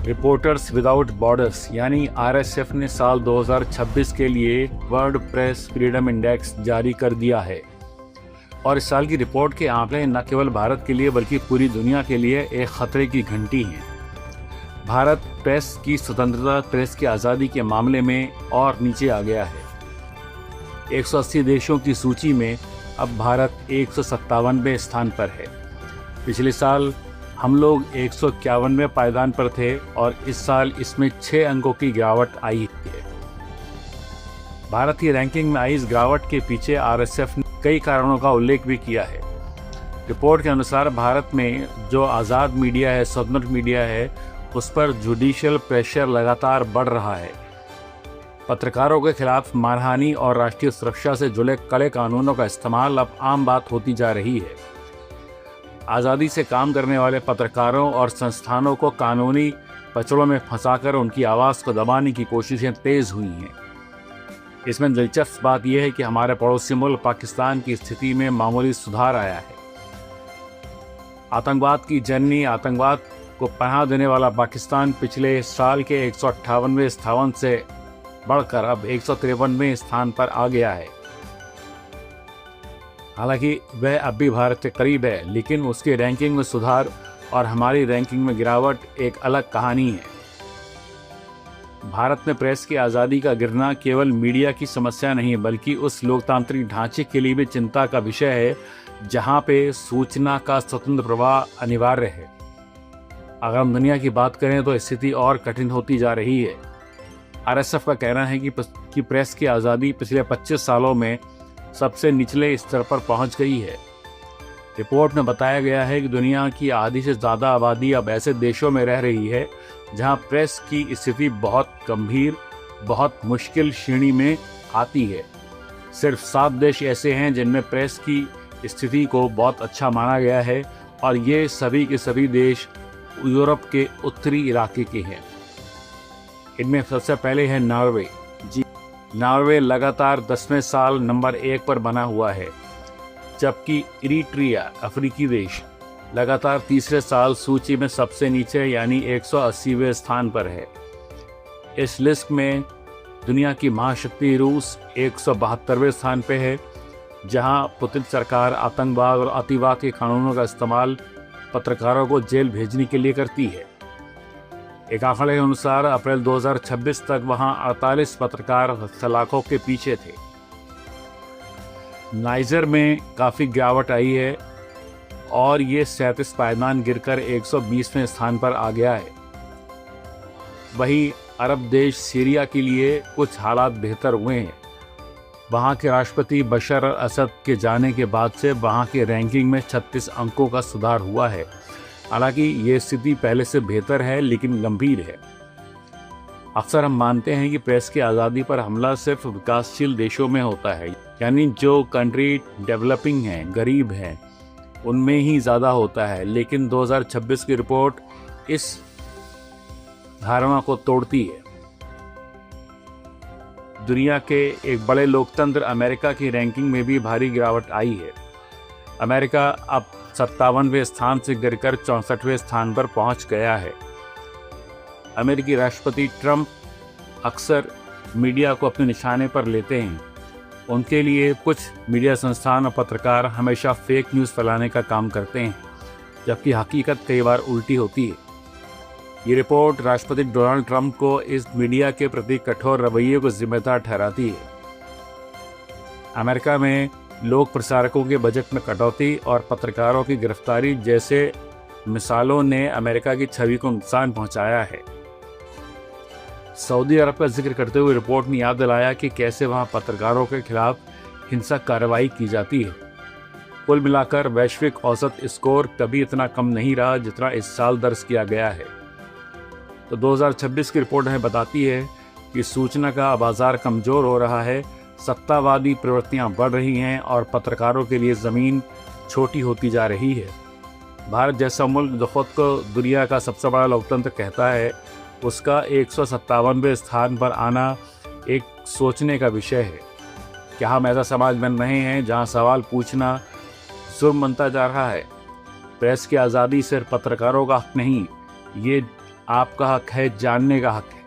Reporters without borders यानी RSF ने साल 2026 के लिए वर्ल्ड प्रेस फ्रीडम इंडेक्स जारी कर दिया है और इस साल की रिपोर्ट के आंकड़े न केवल भारत के लिए बल्कि पूरी दुनिया के लिए एक खतरे की घंटी हैं। भारत प्रेस की स्वतंत्रता, प्रेस की आज़ादी के मामले में और नीचे आ गया है। 180 देशों की सूची में अब भारत 157वें स्थान पर है। पिछले साल हम लोग 151वें पायदान पर थे और इस साल इसमें 6 अंकों की गिरावट आई है। भारत की रैंकिंग में आई इस गिरावट के पीछे आरएसएफ ने कई कारणों का उल्लेख भी किया है। रिपोर्ट के अनुसार भारत में जो आज़ाद मीडिया है, स्वतंत्र मीडिया है, उस पर जुडिशियल प्रेशर लगातार बढ़ रहा है। पत्रकारों के खिलाफ मानहानि और राष्ट्रीय सुरक्षा से जुड़े कड़े कानूनों का इस्तेमाल अब आम बात होती जा रही है। आज़ादी से काम करने वाले पत्रकारों और संस्थानों को कानूनी पचड़ों में फंसाकर उनकी आवाज़ को दबाने की कोशिशें तेज़ हुई हैं। इसमें दिलचस्प बात यह है कि हमारे पड़ोसी मुल्क पाकिस्तान की स्थिति में मामूली सुधार आया है। आतंकवाद की जननी, आतंकवाद को पनाह देने वाला पाकिस्तान पिछले साल के 158वें स्थान से बढ़कर अब 153वें स्थान पर आ गया है। हालांकि वह अब भी भारत के करीब है, लेकिन उसकी रैंकिंग में सुधार और हमारी रैंकिंग में गिरावट एक अलग कहानी है। भारत में प्रेस की आज़ादी का गिरना केवल मीडिया की समस्या नहीं बल्कि उस लोकतांत्रिक ढांचे के लिए भी चिंता का विषय है जहां पे सूचना का स्वतंत्र प्रवाह अनिवार्य है। अगर हम दुनिया की बात करें तो स्थिति और कठिन होती जा रही है। आरएसएफ का कहना है कि प्रेस की आज़ादी पिछले 25 सालों में सबसे निचले स्तर पर पहुंच गई है। रिपोर्ट में बताया गया है कि दुनिया की आधी से ज़्यादा आबादी अब ऐसे देशों में रह रही है जहां प्रेस की स्थिति बहुत गंभीर, बहुत मुश्किल श्रेणी में आती है। सिर्फ 7 देश ऐसे हैं जिनमें प्रेस की स्थिति को बहुत अच्छा माना गया है और ये सभी के सभी देश यूरोप के उत्तरी इलाके के हैं। इनमें सबसे पहले है नॉर्वे। नॉर्वे लगातार 10वें साल नंबर 1 पर बना हुआ है, जबकि इरिट्रिया, अफ्रीकी देश, लगातार तीसरे साल सूची में सबसे नीचे यानी 180वें स्थान पर है। इस लिस्ट में दुनिया की महाशक्ति रूस 172वें स्थान पे है, जहां पुतिन सरकार आतंकवाद और अतिवाद के कानूनों का इस्तेमाल पत्रकारों को जेल भेजने के लिए करती है। एक आंकड़े के अनुसार अप्रैल 2026 तक वहां 48 पत्रकार सलाखों के पीछे थे। नाइजर में काफ़ी गिरावट आई है और ये 37 पायदान गिरकर 120वें स्थान पर आ गया है। वहीं अरब देश सीरिया के लिए कुछ हालात बेहतर हुए हैं। वहाँ के राष्ट्रपति बशर अल-असद के जाने के बाद से वहाँ के रैंकिंग में 36 अंकों का सुधार हुआ है। हालांकि ये स्थिति पहले से बेहतर है लेकिन गंभीर है। अक्सर हम मानते हैं कि प्रेस की आज़ादी पर हमला सिर्फ विकासशील देशों में होता है, यानी जो कंट्री डेवलपिंग हैं, गरीब हैं, उनमें ही ज़्यादा होता है। लेकिन 2026 की रिपोर्ट इस धारणा को तोड़ती है। दुनिया के एक बड़े लोकतंत्र अमेरिका की रैंकिंग में भी भारी गिरावट आई है। अमेरिका अब 57वें स्थान से गिरकर 64वें स्थान पर पहुंच गया है। अमेरिकी राष्ट्रपति ट्रंप अक्सर मीडिया को अपने निशाने पर लेते हैं। उनके लिए कुछ मीडिया संस्थान और पत्रकार हमेशा फेक न्यूज़ फैलाने का काम करते हैं, जबकि हकीकत कई बार उल्टी होती है। ये रिपोर्ट राष्ट्रपति डोनाल्ड ट्रंप को इस मीडिया के प्रति कठोर रवैये को जिम्मेदार ठहराती है। अमेरिका में लोक प्रसारकों के बजट में कटौती और पत्रकारों की गिरफ्तारी जैसे मिसालों ने अमेरिका की छवि को नुकसान पहुंचाया है। सऊदी अरब का जिक्र करते हुए रिपोर्ट ने याद दिलाया कि कैसे वहां पत्रकारों के खिलाफ हिंसक कार्रवाई की जाती है। कुल मिलाकर वैश्विक औसत स्कोर कभी इतना कम नहीं रहा जितना इस साल दर्ज किया गया है। तो 2026 की रिपोर्ट हमें बताती है कि सूचना का बाजार कमज़ोर हो रहा है, सत्तावादी प्रवृत्तियां बढ़ रही हैं और पत्रकारों के लिए ज़मीन छोटी होती जा रही है। भारत जैसा मुल्क जो खुद को दुनिया का सबसे बड़ा लोकतंत्र कहता है, उसका 157वें स्थान पर आना एक सोचने का विषय है। क्या हम ऐसा समाज बन रहे हैं जहां सवाल पूछना जुर्म बनता जा रहा है? प्रेस की आज़ादी सिर्फ पत्रकारों का हक नहीं, ये आपका हक है, जानने का हक है।